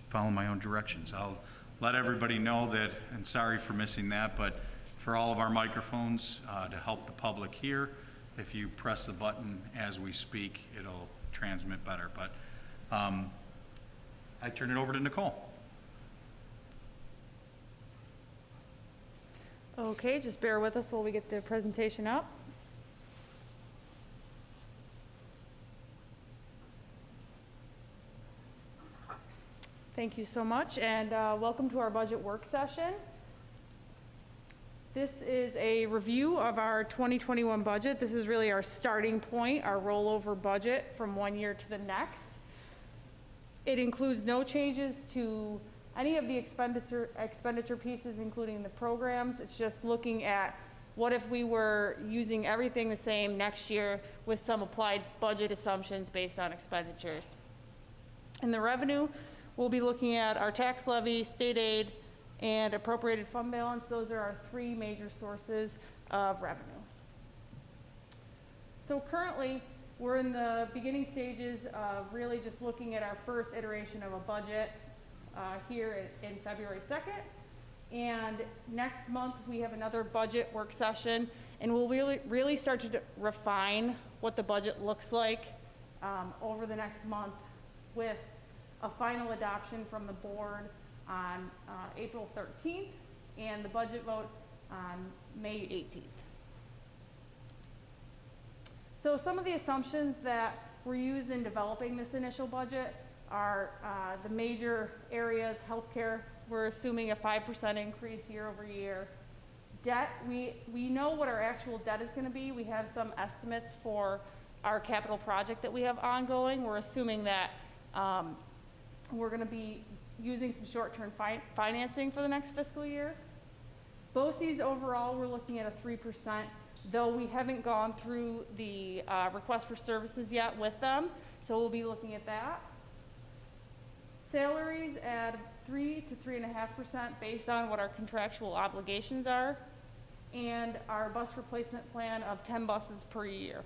follow my own directions. I'll let everybody know that, and sorry for missing that, but for all of our microphones, to help the public hear, if you press the button as we speak, it'll transmit better. But I turn it over to Nicole. Okay, just bear with us while we get the presentation up. Thank you so much, and welcome to our budget work session. This is a review of our 2021 budget. This is really our starting point, our rollover budget from one year to the next. It includes no changes to any of the expenditure pieces, including the programs. It's just looking at what if we were using everything the same next year with some applied budget assumptions based on expenditures. In the revenue, we'll be looking at our tax levy, state aid, and appropriated fund balance. Those are our three major sources of revenue. So currently, we're in the beginning stages of really just looking at our first iteration of a budget here in February 2nd. And next month, we have another budget work session, and we'll really start to refine what the budget looks like over the next month with a final adoption from the board on April 13th and the budget vote on May 18th. So some of the assumptions that were used in developing this initial budget are the major areas. Healthcare, we're assuming a 5% increase year over year. Debt, we know what our actual debt is going to be. We have some estimates for our capital project that we have ongoing. We're assuming that we're going to be using some short-term financing for the next fiscal year. BOCES overall, we're looking at a 3%, though we haven't gone through the request for services yet with them, so we'll be looking at that. Salaries at 3 to 3.5% based on what our contractual obligations are, and our bus replacement plan of 10 buses per year.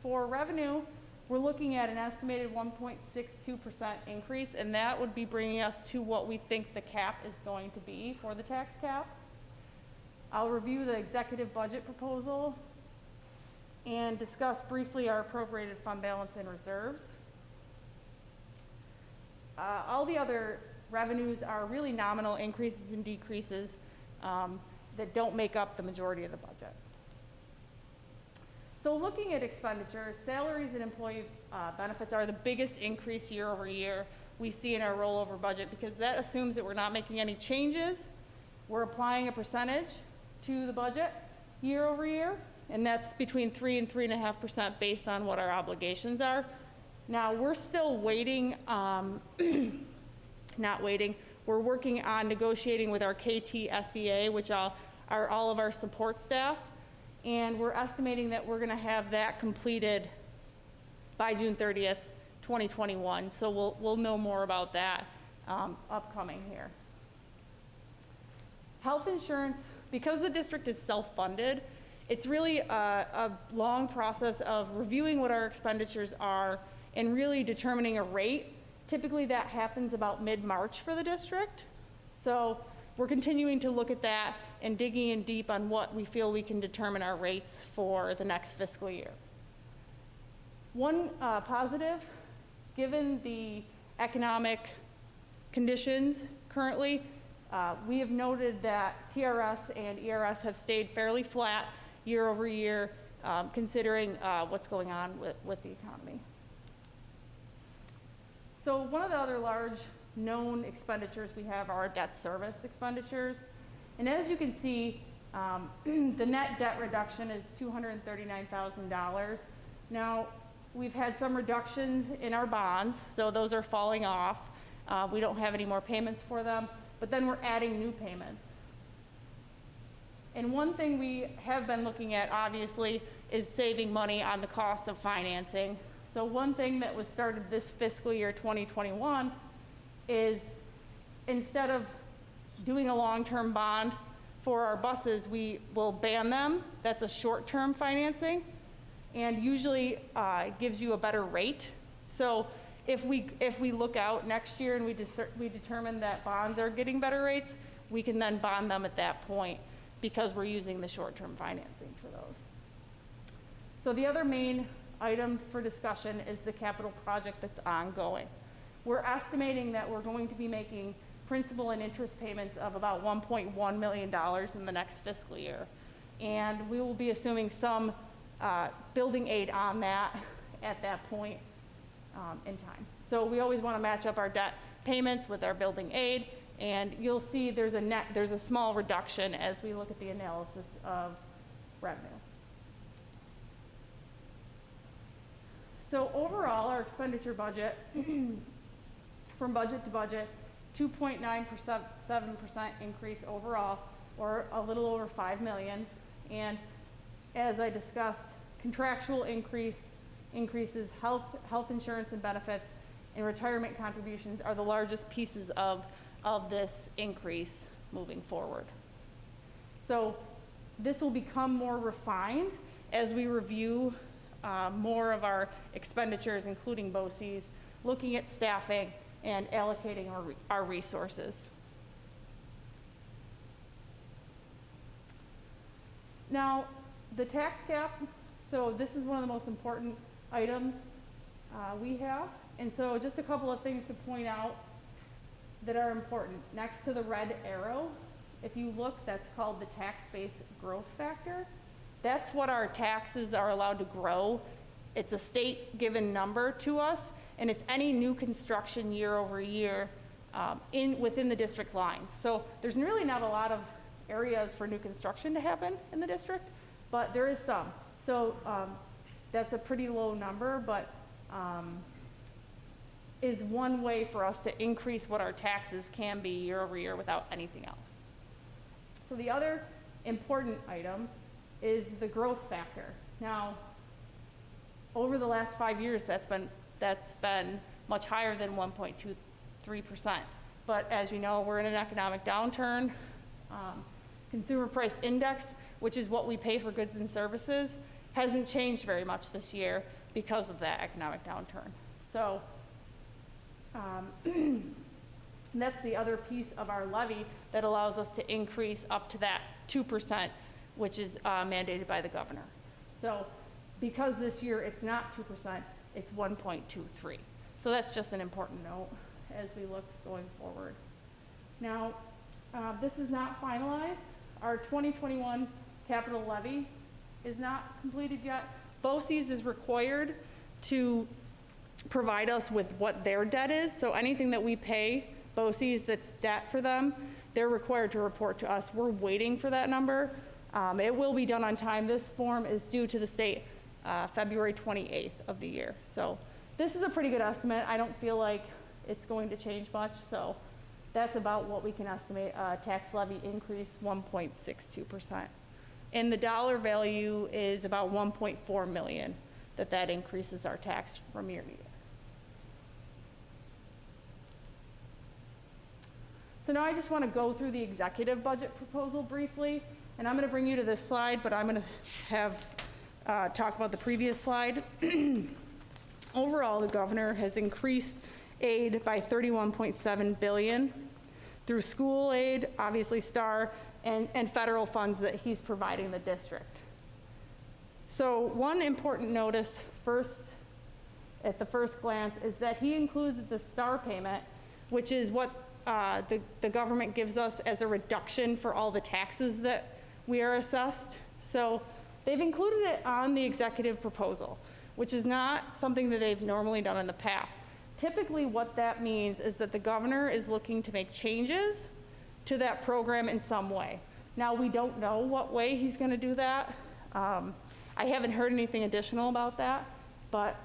For revenue, we're looking at an estimated 1.62% increase, and that would be bringing us to what we think the cap is going to be for the tax cap. I'll review the executive budget proposal and discuss briefly our appropriated fund balance and reserves. All the other revenues are really nominal increases and decreases that don't make up the majority of the budget. So looking at expenditures, salaries and employee benefits are the biggest increase year over year we see in our rollover budget, because that assumes that we're not making any changes. We're applying a percentage to the budget year over year, and that's between 3 and 3.5% based on what our obligations are. Now, we're still waiting, not waiting, we're working on negotiating with our KTSEA, which are all of our support staff, and we're estimating that we're going to have that completed by June 30th, 2021. So we'll know more about that upcoming here. Health insurance, because the district is self-funded, it's really a long process of reviewing what our expenditures are and really determining a rate. Typically that happens about mid-March for the district. So we're continuing to look at that and digging in deep on what we feel we can determine our rates for the next fiscal year. One positive, given the economic conditions currently, we have noted that TRS and ERS have stayed fairly flat year over year, considering what's going on with the economy. So one of the other large known expenditures we have are our debt service expenditures. And as you can see, the net debt reduction is $239,000. Now, we've had some reductions in our bonds, so those are falling off. We don't have any more payments for them, but then we're adding new payments. And one thing we have been looking at, obviously, is saving money on the cost of financing. So one thing that was started this fiscal year 2021 is, instead of doing a long-term bond for our buses, we will ban them. That's a short-term financing, and usually gives you a better rate. So if we look out next year and we determine that bonds are getting better rates, we can then bond them at that point because we're using the short-term financing for those. So the other main item for discussion is the capital project that's ongoing. We're estimating that we're going to be making principal and interest payments of about $1.1 million in the next fiscal year. And we will be assuming some building aid on that at that point in time. So we always want to match up our debt payments with our building aid, and you'll see there's a small reduction as we look at the analysis of revenue. So overall, our expenditure budget, from budget to budget, 2.9%, 7% increase overall, or a little over $5 million. And as I discussed, contractual increases, health insurance and benefits, and retirement contributions are the largest pieces of this increase moving forward. So this will become more refined as we review more of our expenditures, including BOCES, looking at staffing and allocating our resources. Now, the tax cap, so this is one of the most important items we have. And so just a couple of things to point out that are important. Next to the red arrow, if you look, that's called the tax base growth factor. That's what our taxes are allowed to grow. It's a state given number to us, and it's any new construction year over year within the district lines. So there's really not a lot of areas for new construction to happen in the district, but there is some. So that's a pretty low number, but is one way for us to increase what our taxes can be year over year without anything else. So the other important item is the growth factor. Now, over the last 5 years, that's been much higher than 1.23%. But as you know, we're in an economic downturn. Consumer price index, which is what we pay for goods and services, hasn't changed very much this year because of that economic downturn. So that's the other piece of our levy that allows us to increase up to that 2%, which is mandated by the governor. So because this year it's not 2%, it's 1.23. So that's just an important note as we look going forward. Now, this is not finalized. Our 2021 capital levy is not completed yet. BOCES is required to provide us with what their debt is. So anything that we pay BOCES that's debt for them, they're required to report to us. We're waiting for that number. It will be done on time. This form is due to the state February 28th of the year. So this is a pretty good estimate. I don't feel like it's going to change much. So that's about what we can estimate. Tax levy increase 1.62%. And the dollar value is about 1.4 million that increases our tax from year to year. So now I just want to go through the executive budget proposal briefly, and I'm going to bring you to this slide, but I'm going to have talk about the previous slide. Overall, the governor has increased aid by $31.7 billion through school aid, obviously STAR, and federal funds that he's providing the district. So one important notice first, at the first glance, is that he included the STAR payment, which is what the government gives us as a reduction for all the taxes that we are assessed. So they've included it on the executive proposal, which is not something that they've normally done in the past. Typically what that means is that the governor is looking to make changes to that program in some way. Now, we don't know what way he's going to do that. I haven't heard anything additional about that, but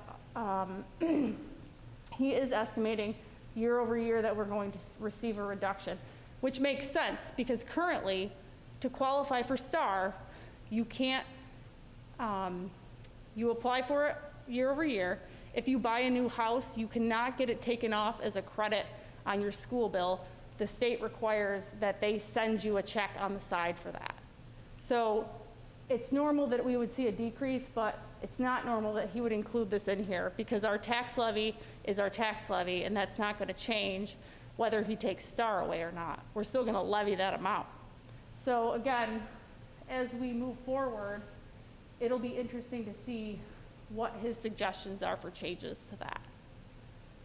he is estimating year over year that we're going to receive a reduction, which makes sense because currently, to qualify for STAR, you can't, you apply for it year over year. If you buy a new house, you cannot get it taken off as a credit on your school bill. The state requires that they send you a check on the side for that. So it's normal that we would see a decrease, but it's not normal that he would include this in here because our tax levy is our tax levy, and that's not going to change whether he takes STAR away or not. We're still going to levy that amount. So again, as we move forward, it'll be interesting to see what his suggestions are for changes to that.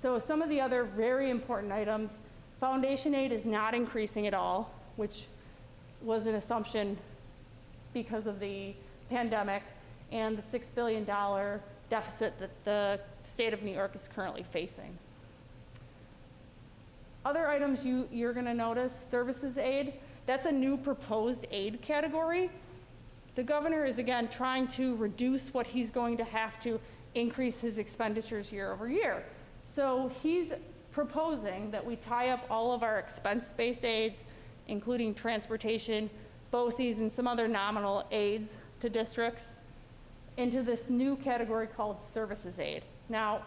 So some of the other very important items, foundation aid is not increasing at all, which was an assumption because of the pandemic and the $6 billion deficit that the state of New York is currently facing. Other items you're going to notice, services aid, that's a new proposed aid category. The governor is again trying to reduce what he's going to have to increase his expenditures year over year. So he's proposing that we tie up all of our expense-based aids, including transportation, BOCES, and some other nominal aids to districts, into this new category called services aid. Now,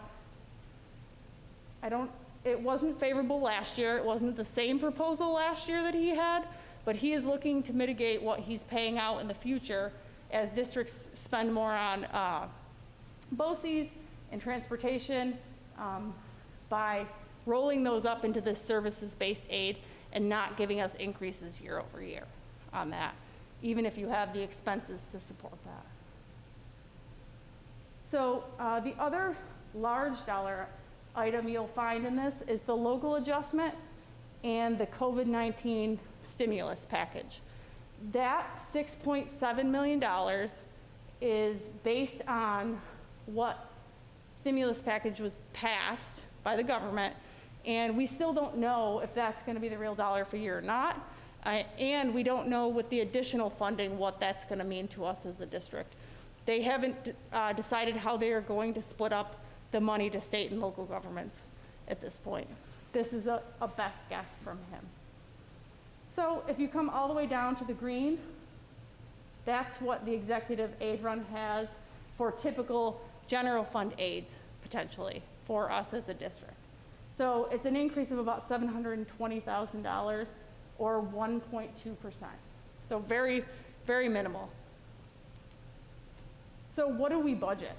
it wasn't favorable last year. It wasn't the same proposal last year that he had, but he is looking to mitigate what he's paying out in the future as districts spend more on BOCES and transportation by rolling those up into this services-based aid and not giving us increases year over year on that, even if you have the expenses to support that. So the other large dollar item you'll find in this is the local adjustment and the COVID-19 stimulus package. That $6.7 million is based on what stimulus package was passed by the government, and we still don't know if that's going to be the real dollar figure or not, and we don't know with the additional funding what that's going to mean to us as a district. They haven't decided how they are going to split up the money to state and local governments at this point. This is a best guess from him. So if you come all the way down to the green, that's what the executive aid run has for typical general fund aids, potentially, for us as a district. So it's an increase of about $720,000 or 1.2%. So very, very minimal. So what do we budget?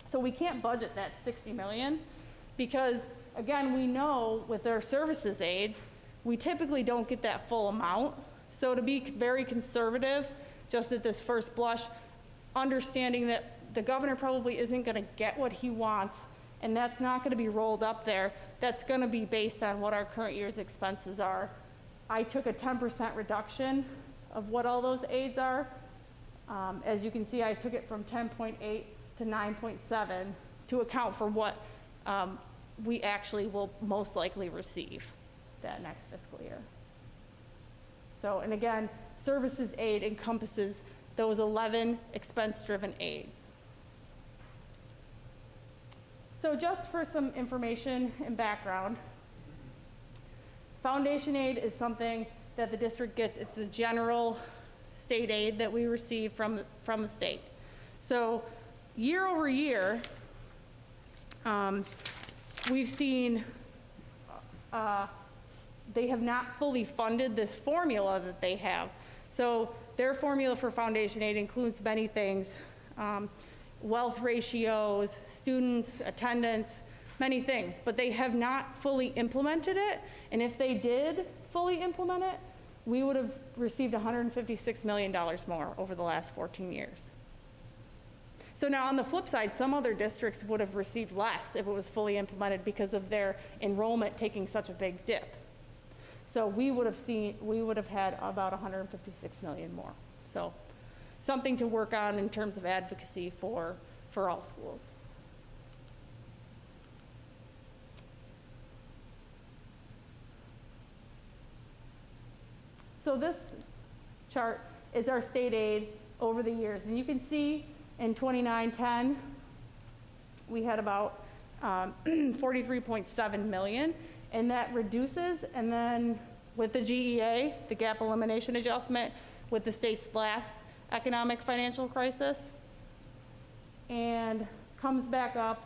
So we can't budget that $60 million because, again, we know with our services aid, we typically don't get that full amount. So to be very conservative, just at this first blush, understanding that the governor probably isn't going to get what he wants, and that's not going to be rolled up there. That's going to be based on what our current year's expenses are. I took a 10% reduction of what all those aids are. As you can see, I took it from 10.8 to 9.7 to account for what we actually will most likely receive that next fiscal year. So, and again, services aid encompasses those 11 expense-driven aids. So just for some information and background, foundation aid is something that the district gets. It's the general state aid that we receive from the state. So year over year, we've seen they have not fully funded this formula that they have. So their formula for foundation aid includes many things, wealth ratios, students, attendance, many things, but they have not fully implemented it. And if they did fully implement it, we would have received $156 million more over the last 14 years. So now on the flip side, some other districts would have received less if it was fully implemented because of their enrollment taking such a big dip. So we would have had about 156 million more. So something to work on in terms of advocacy for all schools. So this chart is our state aid over the years. And you can see in 29-10, we had about 43.7 million, and that reduces, and then with the GEA, the gap elimination adjustment, with the state's last economic financial crisis, and comes back up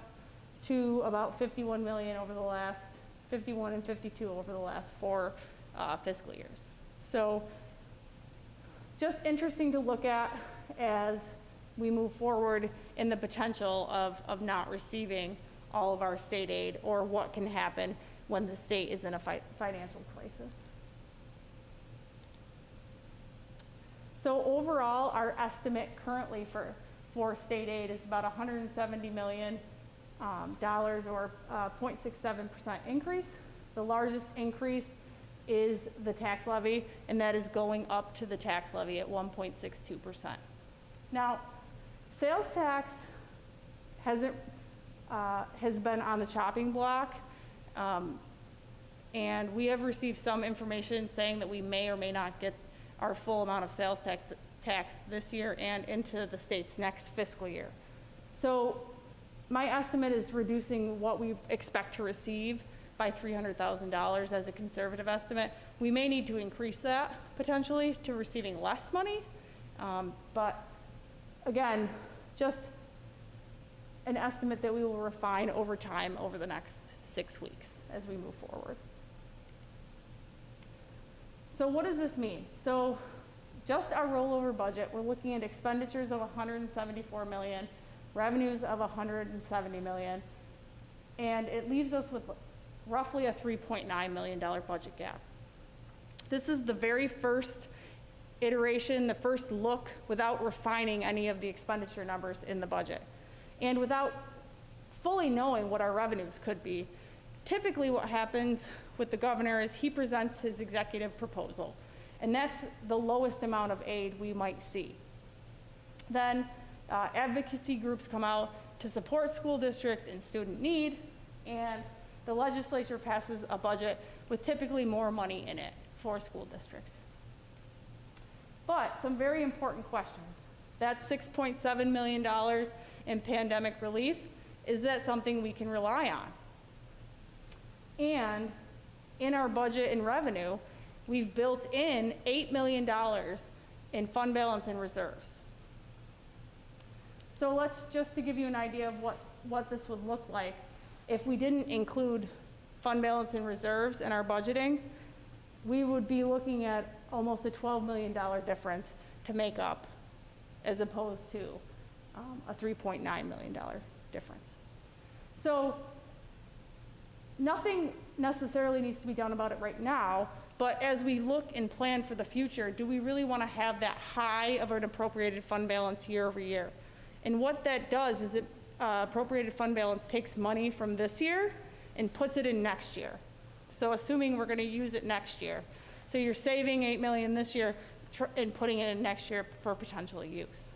to about 51 million over the last, 51 and 52 over the last 4 fiscal years. So just interesting to look at as we move forward in the potential of not receiving all of our state aid, or what can happen when the state is in a financial crisis. So overall, our estimate currently for state aid is about $170 million, or 0.67% increase. The largest increase is the tax levy, and that is going up to the tax levy at 1.62%. Now, sales tax has been on the chopping block, and we have received some information saying that we may or may not get our full amount of sales tax this year and into the state's next fiscal year. So my estimate is reducing what we expect to receive by $300,000 as a conservative estimate. We may need to increase that potentially to receiving less money, but again, just an estimate that we will refine over time over the next 6 weeks as we move forward. So what does this mean? So just our rollover budget, we're looking at expenditures of $174 million, revenues of $170 million, and it leaves us with roughly a $3.9 million budget gap. This is the very first iteration, the first look without refining any of the expenditure numbers in the budget, and without fully knowing what our revenues could be. Typically what happens with the governor is he presents his executive proposal, and that's the lowest amount of aid we might see. Then advocacy groups come out to support school districts in student need, and the legislature passes a budget with typically more money in it for school districts. But some very important questions. That $6.7 million in pandemic relief, is that something we can rely on? And in our budget and revenue, we've built in $8 million in fund balance and reserves. So let's, just to give you an idea of what this would look like, if we didn't include fund balance and reserves in our budgeting, we would be looking at almost a $12 million difference to make up, as opposed to a $3.9 million difference. So nothing necessarily needs to be done about it right now, but as we look and plan for the future, do we really want to have that high of an appropriated fund balance year over year? And what that does is it appropriated fund balance takes money from this year and puts it in next year. So assuming we're going to use it next year. So you're saving $8 million this year and putting it in next year for potential use.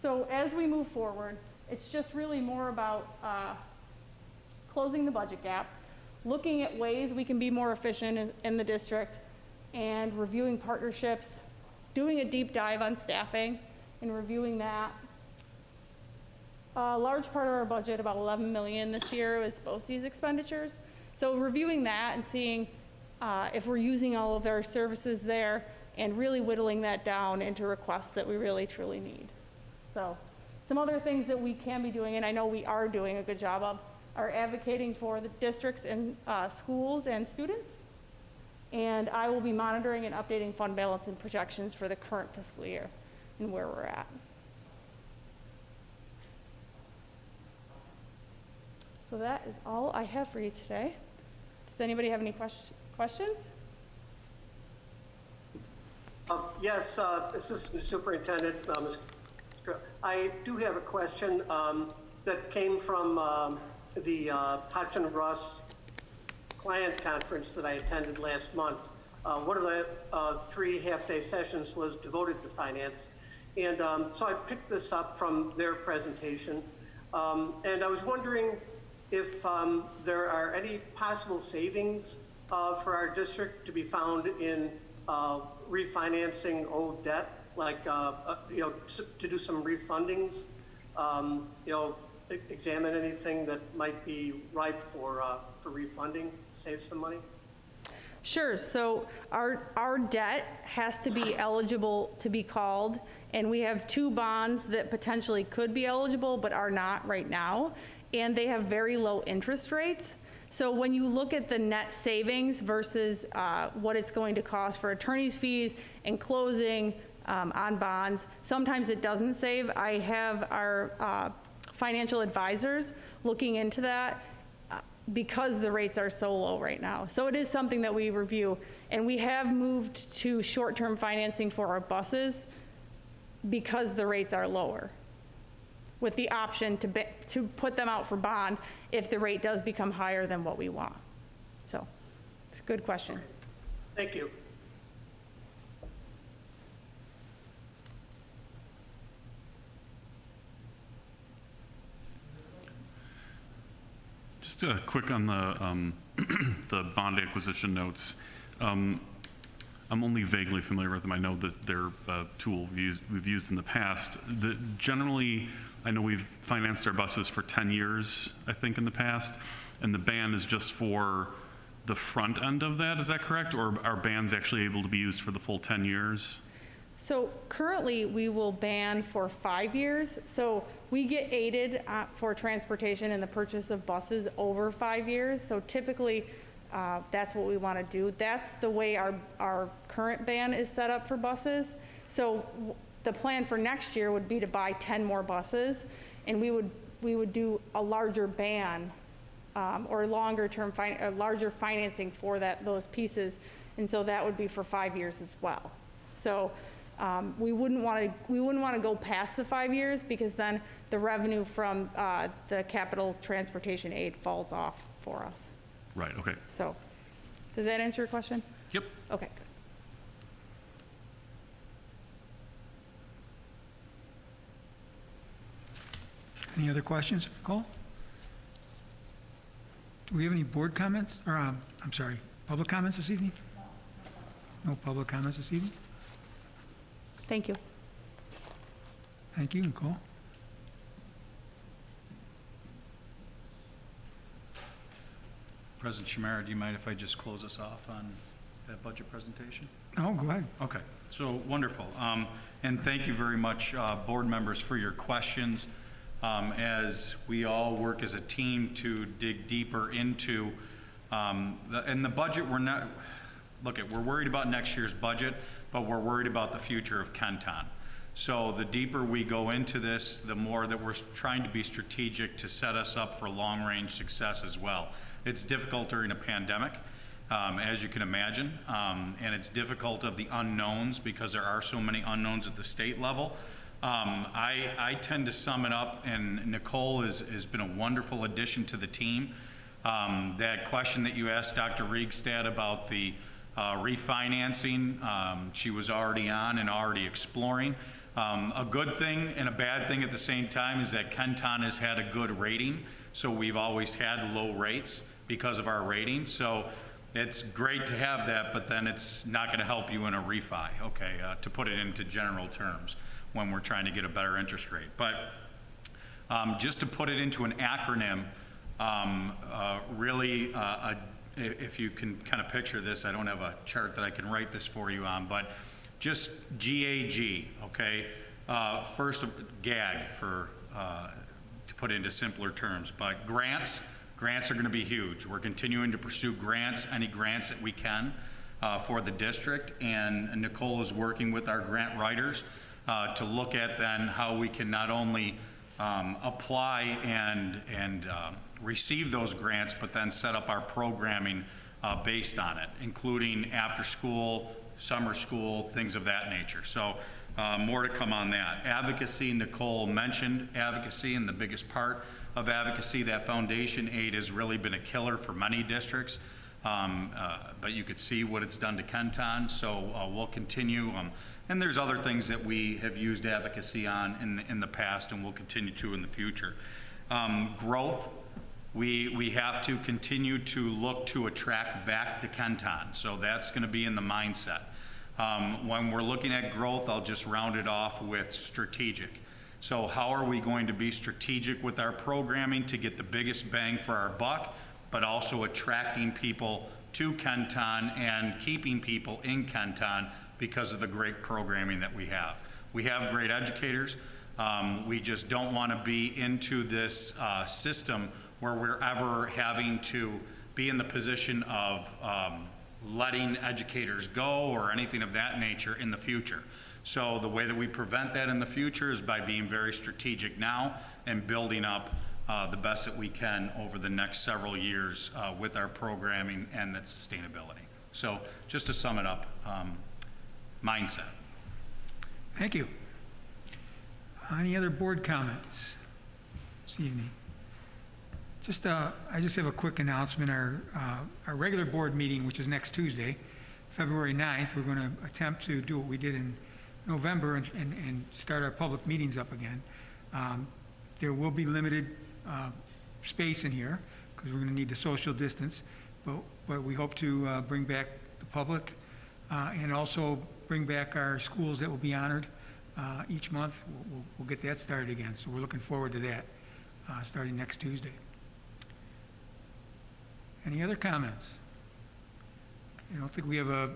So as we move forward, it's just really more about closing the budget gap, looking at ways we can be more efficient in the district, and reviewing partnerships, doing a deep dive on staffing and reviewing that. A large part of our budget, about $11 million this year, is BOCES expenditures. So reviewing that and seeing if we're using all of our services there and really whittling that down into requests that we really truly need. So some other things that we can be doing, and I know we are doing a good job of, are advocating for the districts and schools and students. And I will be monitoring and updating fund balance and projections for the current fiscal year and where we're at. So that is all I have for you today. Does anybody have any questions? Yes, Assistant Superintendent, I do have a question that came from the Hodgson Russ client conference that I attended last month. One of the 3 half-day sessions was devoted to finance. And so I picked this up from their presentation. And I was wondering if there are any possible savings for our district to be found in refinancing old debt, like to do some refundings, examine anything that might be ripe for refunding, save some money? Sure. So our debt has to be eligible to be called, and we have 2 bonds that potentially could be eligible but are not right now, and they have very low interest rates. So when you look at the net savings versus what it's going to cost for attorney's fees and closing on bonds, sometimes it doesn't save. I have our financial advisors looking into that because the rates are so low right now. So it is something that we review. And we have moved to short-term financing for our buses because the rates are lower, with the option to put them out for bond if the rate does become higher than what we want. So it's a good question. Thank you. Just quick on the the bond acquisition notes. I'm only vaguely familiar with them. I know that they're a tool we've used in the past. Generally, I know we've financed our buses for 10 years, I think, in the past, and the ban is just for the front end of that. Is that correct? Or are bans actually able to be used for the full 10 years? So currently, we will ban for 5 years. So we get aided for transportation and the purchase of buses over 5 years. So typically, that's what we want to do. That's the way our current ban is set up for buses. So the plan for next year would be to buy 10 more buses, and we would do a larger ban or larger financing for those pieces, and so that would be for 5 years as well. So we wouldn't want to go past the 5 years, because then the revenue from the capital transportation aid falls off for us. Right, okay. So, does that answer your question? Yep. Okay, good. Any other questions, Nicole? Do we have any board comments, or, I'm sorry, public comments this evening? No public comments this evening? Thank you. Thank you, Nicole. President Shamara, do you mind if I just close us off on that budget presentation? No, go ahead. Okay, so wonderful. And thank you very much, board members, for your questions. As we all work as a team to dig deeper into, the budget, we're worried about next year's budget, but we're worried about the future of Kenton. So the deeper we go into this, the more that we're trying to be strategic to set us up for long-range success as well. It's difficult during a pandemic, as you can imagine, and it's difficult of the unknowns because there are so many unknowns at the state level. I tend to sum it up, and Nicole has been a wonderful addition to the team. That question that you asked Dr. Riegstad about the refinancing, she was already on and already exploring. A good thing and a bad thing at the same time is that Kenton has had a good rating, so we've always had low rates because of our rating. So it's great to have that, but then it's not going to help you in a refi, okay, to put it into general terms when we're trying to get a better interest rate. But just to put it into an acronym, really, if you can kind of picture this, I don't have a chart that I can write this for you on, but just GAG, okay? First, GAG for, to put it into simpler terms, but grants are gonna be huge. We're continuing to pursue grants, any grants that we can for the district, and Nicole is working with our grant writers to look at then how we can not only apply and receive those grants, but then set up our programming based on it, including after school, summer school, things of that nature. So more to come on that. Advocacy, Nicole mentioned advocacy, and the biggest part of advocacy, that foundation aid has really been a killer for many districts, but you could see what it's done to Kenton, so we'll continue. And there's other things that we have used advocacy on in the past and will continue to in the future. Growth, we have to continue to look to attract back to Kenton, so that's going to be in the mindset. When we're looking at growth, I'll just round it off with strategic. So how are we going to be strategic with our programming to get the biggest bang for our buck, but also attracting people to Kenton and keeping people in Kenton because of the great programming that we have. We have great educators. We just don't want to be into this system where we're ever having to be in the position of letting educators go or anything of that nature in the future. So the way that we prevent that in the future is by being very strategic now and building up the best that we can over the next several years with our programming and that sustainability. So just to sum it up, mindset. Thank you. Any other board comments this evening? I just have a quick announcement. Our regular board meeting, which is next Tuesday, February 9th, we're going to attempt to do what we did in November and start our public meetings up again. There will be limited space in here because we're going to need the social distance, but we hope to bring back the public and also bring back our schools that will be honored each month. We'll get that started again, so we're looking forward to that starting next Tuesday. Any other comments? I don't think we have a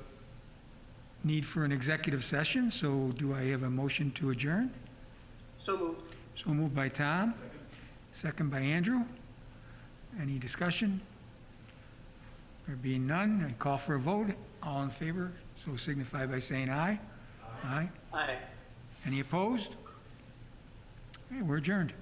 need for an executive session, so do I have a motion to adjourn? So moved. So moved by Tom, second by Andrew. Any discussion? There being none, I call for a vote. All in favor, so signify by saying aye. Aye. Aye. Any opposed? Okay, we're adjourned.